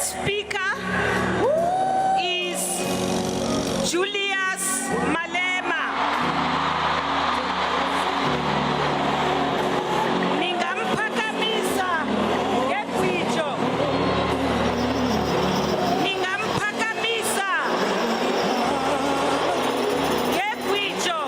next speaker is Julius Malema. Ningamphakamisa ngegwijo. Ningamphakamisa ngegwijo.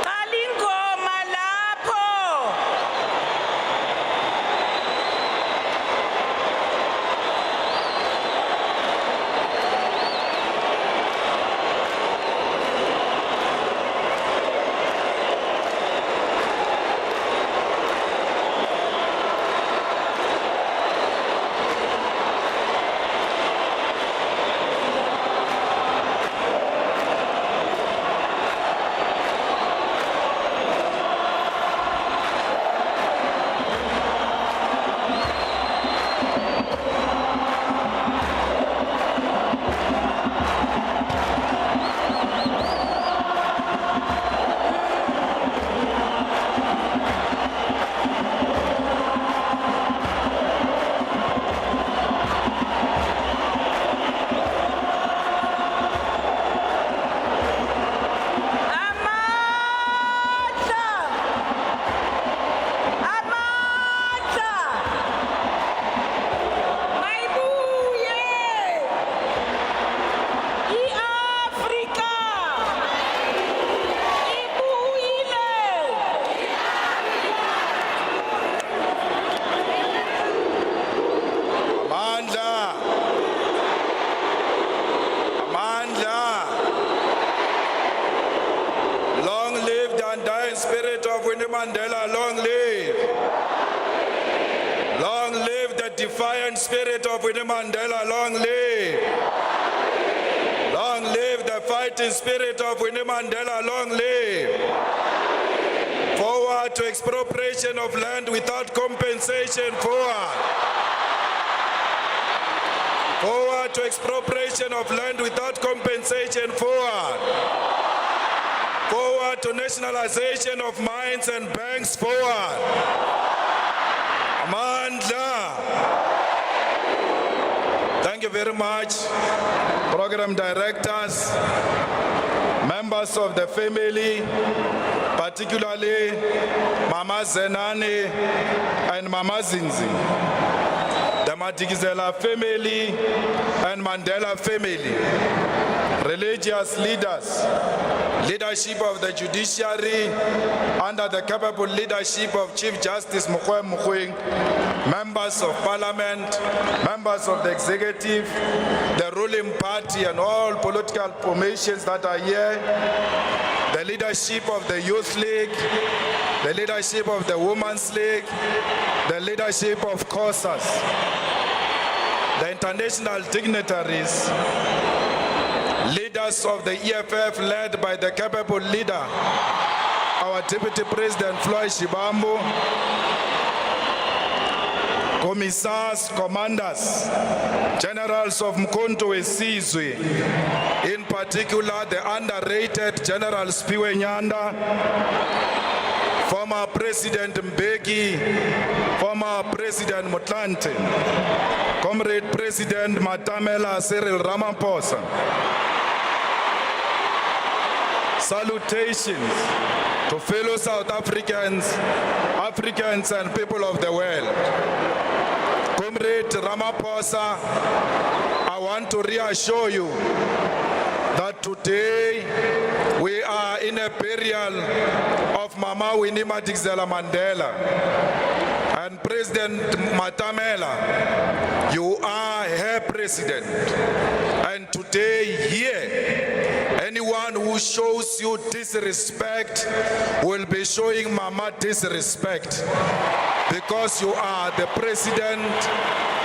Qalingoma lapho. Amandla. Mayibuye. I-Afrika. Ibuyile. Amandla. Amandla. Long live the undying spirit of Winnie Mandela. Long live. Long live the defiant spirit of Winnie Mandela. Long live. Long live the fighting spirit of Winnie Mandela. Long live. Forward to expropriation of land without compensation. Forward. Forward to expropriation of land without compensation. Forward. Forward to nationalization of mines and banks. Forward. Amandla. Thank you very much, program directors, members of the family, particularly Mama Zenani and Mama Zinzi, the Madikizela family and Mandela family, religious leaders, leadership of the judiciary under the capable leadership of Chief Justice Mokwe Mokoeng, members of parliament, members of the executive, the ruling party and all political formations that are here, the leadership of the Youth League, the leadership of the Women's League, the leadership of COSAS, the international dignitaries, leaders of the EFF led by the capable leader, our Deputy President Floyd Shibambo, commissars, commanders, generals of Mkhonto Wesizwe, in particular the underrated General Spiwe Nyanda, former President Mbeki, former President Motlanthe, Comrade President Matamela Cyril Ramaphosa. Salutations to fellow South Africans, Africans and people of the world. Comrade Ramaphosa, I want to reassure you that today we are in a burial of Mama Winnie Mandela. And President Matamela, you are her president. And today here, anyone who shows you disrespect will be showing Mama disrespect, because you are the president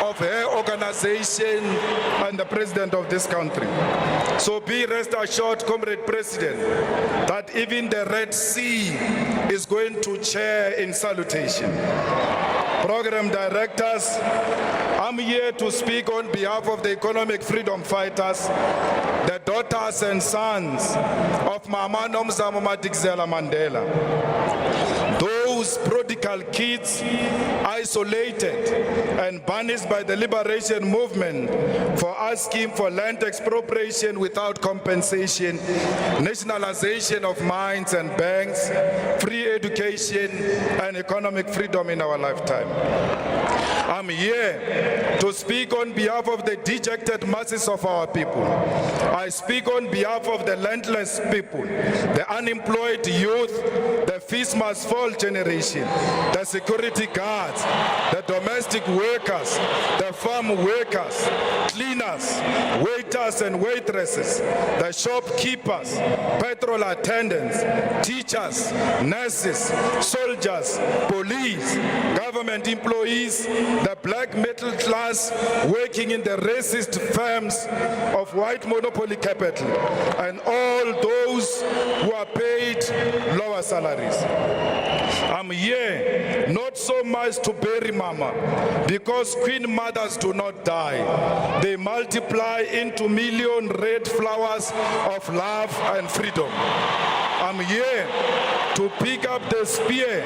of her organization and the president of this country. So be rest assured, Comrade President, that even the Red Sea is going to cheer in salutation. program directors, I'm here to speak on behalf of the economic freedom fighters, the daughters and sons of Mama Nomzamo Madikizela Mandela. Those prodigal kids isolated and banished by the liberation movement for asking for land expropriation without compensation, nationalization of mines and banks, free education and economic freedom in our lifetime. I'm here to speak on behalf of the dejected masses of our people. I speak on behalf of the landless people, the unemployed youth, the feast must fall generation, the security guards, the domestic workers, the farm workers, cleaners, waiters and waitresses, the shopkeepers, petrol attendants, teachers, nurses, soldiers, police, government employees, the black middle class working in the racist firms of white monopoly capital, and all those who are paid lower salaries. I'm here not so much to bury Mama, because Queen Mothers do not die. They multiply into million red flowers of love and freedom. I'm here to pick up the spear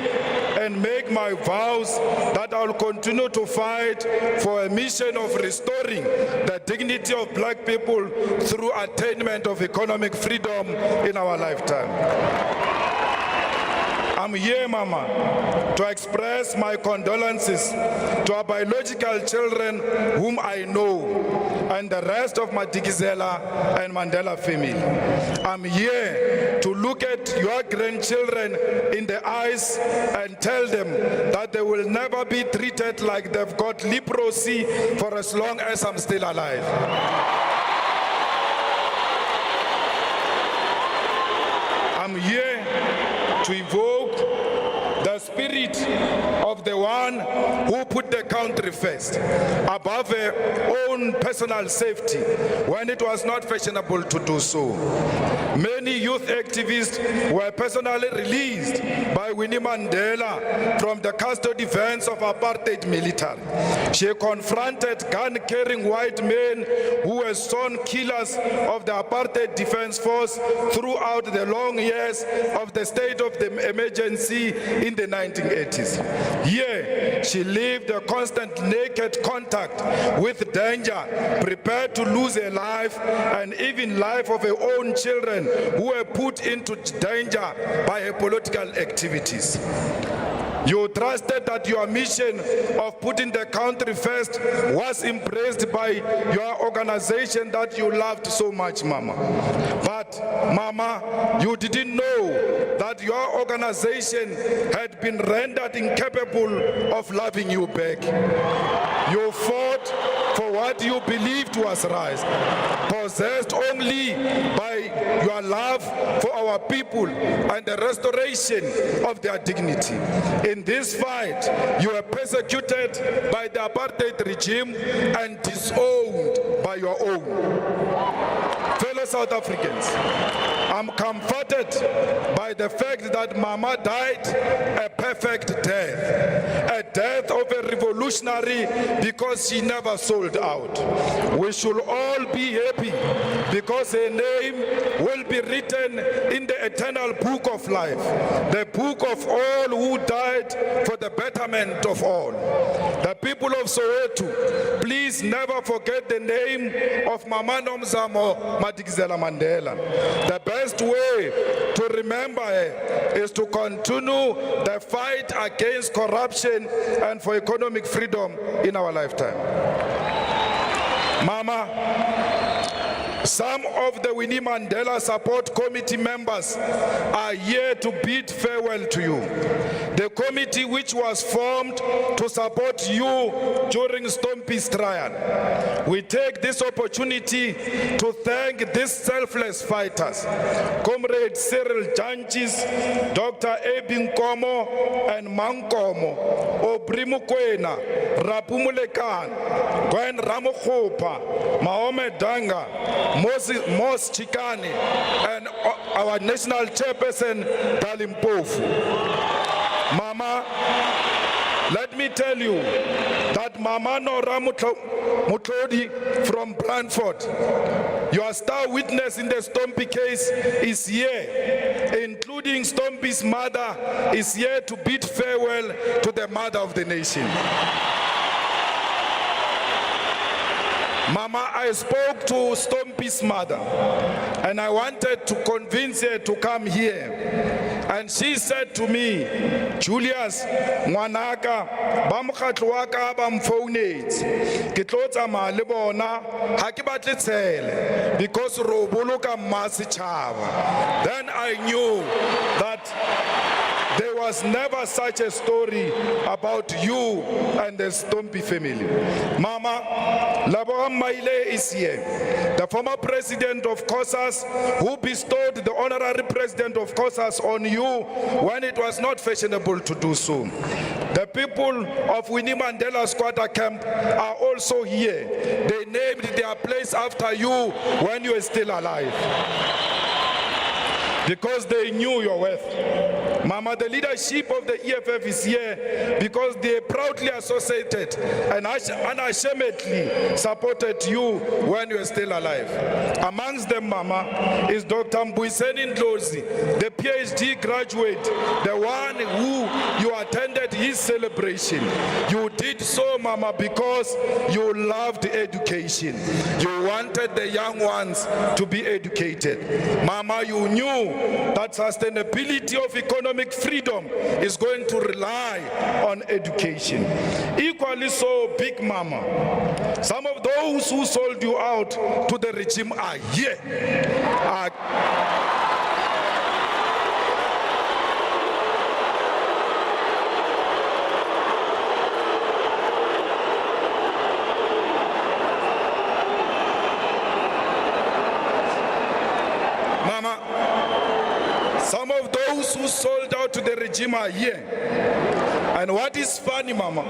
and make my vows that I will continue to fight for a mission of restoring the dignity of black people through attainment of economic freedom in our lifetime. I'm here, Mama, to express my condolences to our biological children whom I know and the rest of Madikizela and Mandela family. I'm here to look at your grandchildren in the eyes and tell them that they will never be treated like they've got leprosy for as long as I'm still alive. I'm here to evoke the spirit of the one who put the country first, above her own personal safety, when it was not fashionable to do so. Many youth activists were personally released by Winnie Mandela from the custody vans of apartheid military. She confronted gun-carrying white men who were sworn killers of the apartheid defense force throughout the long years of the state of the emergency in the 1980s. Here, she lived a constant naked contact with danger, prepared to lose her life and even life of her own children who were put into danger by her political activities. You trusted that your mission of putting the country first was embraced by your organization that you loved so much, Mama. But, Mama, you didn't know that your organization had been rendered incapable of loving you back. You fought for what you believed was right, possessed only by your love for our people and the restoration of their dignity. In this fight, you were persecuted by the apartheid regime and disowned by your own. Fellow South Africans, I'm comforted by the fact that Mama died a perfect death, a death of a revolutionary because she never sold out. We should all be happy because her name will be written in the eternal book of life, the book of all who died for the betterment of all. The people of Soweto, please never forget the name of Mama Nomzamo Madikizela Mandela. The best way to remember her is to continue the fight against corruption and for economic freedom in our lifetime. Mama, some of the Winnie Mandela Support Committee members are here to bid farewell to you. The committee which was formed to support you during Stompy's trial. We take this opportunity to thank these selfless fighters, Comrade Cyril Janchis, Dr. Ebin Komo and Mankomo, Obrimukwena, Rapumulekan, Gwen Ramokhopa, Mahomet Danga, Mos Chikani, and our national chairperson, Dalimpofu. Mama, let me me tell you that Mama Nora Mutlodi from Brantford, your star witness in the Stompy case, is here, including Stompy's mother, is here to bid farewell to the mother of the nation. Mama, I spoke to Stompy's mother and I wanted to convince her to come here. And she said to me, Julius, ngwanaka, ba mokgatlo wa ka ba mfounetse. Ke tlo tsamaya le bona, ha ke batle tshele because ro boloka mma setšhaba. Then I knew that there was never such a story about you and the Stompy family. Mama, Laboa Maile is here, the former president of COSAS, who bestowed the honorary president of COSAS on you when it was not fashionable to do so. The people of Winnie Mandela Squatter Camp are also here. They named their place after you when you were still alive, because they knew your worth. Mama, the leadership of the EFF is here because they proudly associated and unashamedly supported you when you were still alive. Amongst them, Mama, is Dr. Mbuiseni Ndlozi, the PhD graduate, the one who you attended his celebration. You did so, Mama, because you loved education. You wanted the young ones to be educated. Mama, you knew that sustainability of economic freedom is going to rely on education. Equally so, Big Mama, some of those who sold you out to the regime are here. Some of those who sold out to the regime are here. And what is funny, Mama,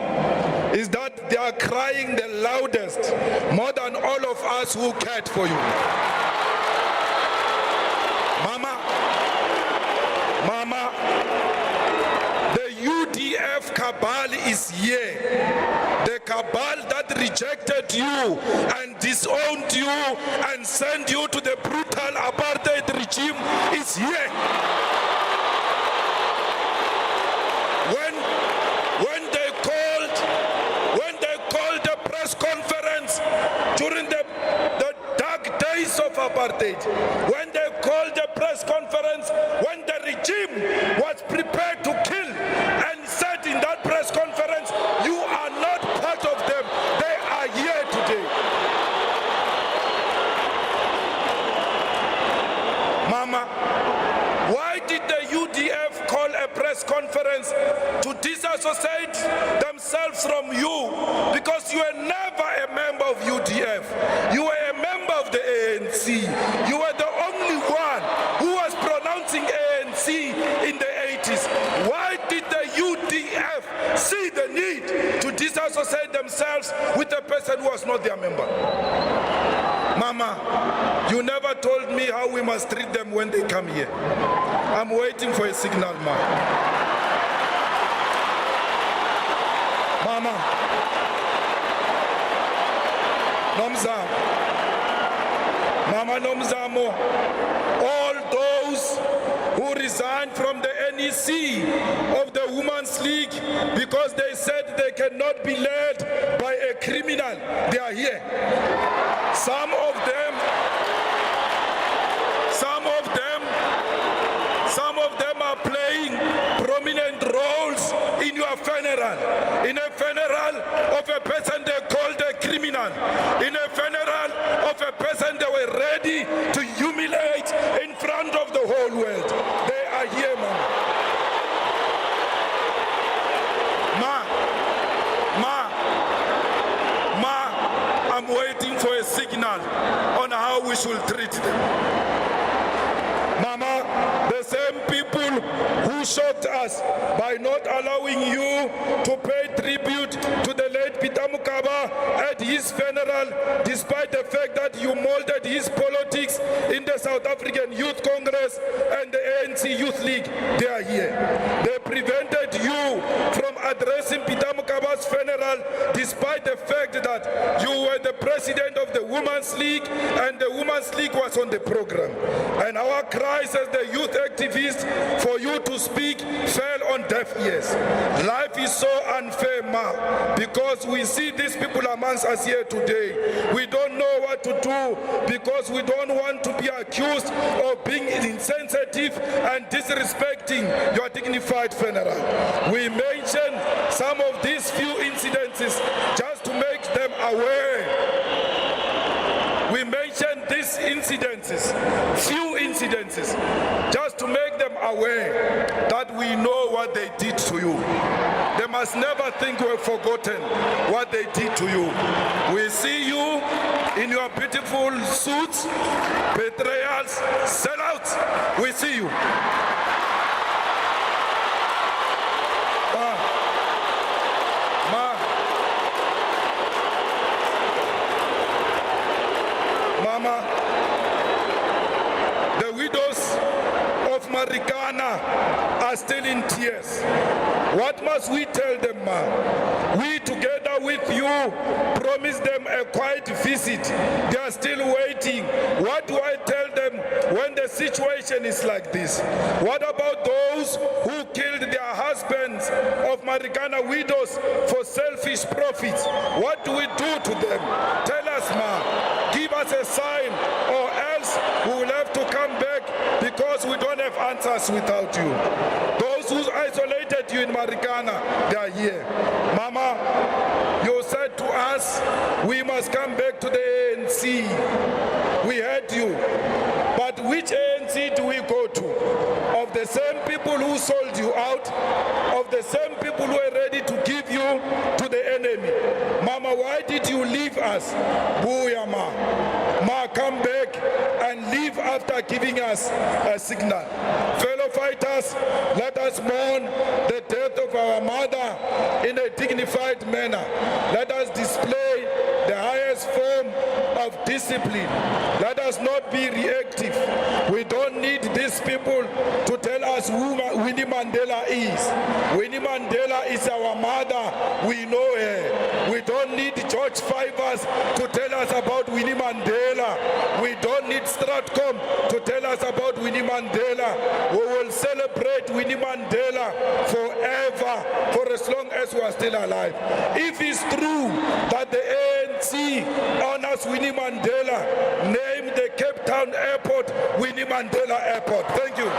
is that they are crying the loudest, more than all of us who cared for you. Mama, the UDF cabal is here. The cabal that rejected you and disowned you and sent you to the brutal apartheid regime is here. When they called the press conference during the dark days of apartheid, when they called the press conference, when the regime was prepared to kill and said in that press conference, you are not part of them, they are here today. Mama, why did the UDF call a press conference to disassociate themselves from you? Because you were never a member of UDF. You were a member of the ANC. You were the only one who was pronouncing ANC in the 80s. Why did the UDF see the need to disassociate themselves with a person who was not their member? Mama, you never told me how we must treat them when they come here. I'm waiting for a signal, Mama, Nomzamo, all those who resigned from the NEC of the Women's League because they said they cannot be led by a criminal, they are here. Some of them are playing prominent roles in your funeral. In a funeral of a person they called a criminal. In a funeral of a person they were ready to humiliate in front of the whole world. They are here, I'm waiting for a signal on how we should treat them. Mama, the same people who shocked us by not allowing you to pay tribute to the late Peter Mukaba at his funeral, despite the fact that you molded his politics in the South African Youth Congress and the ANC Youth League, they are here. They prevented you from addressing Peter Mukaba Makaba's funeral, despite the fact that you were the president of the Women's League and the Women's League was on the program. And our cries as the youth activists for you to speak fell on deaf ears. Life is so unfair, Ma, because we see these people amongst us here today. We don't know what to do because we don't want to be accused of being insensitive and disrespecting your dignified funeral. We mention some of these few incidences just to make them aware. We mention these incidences, few incidences, just to make them aware that we know what they did to you. They must never think we've forgotten what they did to you. We see you in your beautiful suits, betrayals, sellouts. We see you. Mama, the widows of Marikana are still in tears. What must we tell them, Ma? We, together with you, promised them a quiet visit. They are still waiting. What do I tell them when the situation is like this? What about those who killed their husbands of Marikana widows for selfish profits? What do we do to them? Tell us, Ma. Give us a sign, or else we will have to come back because we don't have answers without you. Those who isolated you in Marikana, they are here. Mama, you said to us, we must come back to the ANC. We heard you. But which ANC do we go to? Of the same people who sold you out, of the same people who are ready to give you to the enemy. Mama, why did you leave us? Booyah, Ma, come back and leave after giving us a signal. Fellow fighters, let us mourn the death of our mother in a dignified manner. Let us display the highest form of discipline. Let us not be reactive. We don't need these people to tell us who Winnie Mandela is. Winnie Mandela is our mother. We know her. We don't need George Fivers to tell us about Winnie Mandela. We don't need Stratcom to tell us about Winnie Mandela. We will celebrate Winnie Mandela forever, for as long as we are still alive. If it's true that the ANC honors Winnie Mandela, name the Cape Town airport Winnie Mandela Airport. Thank you.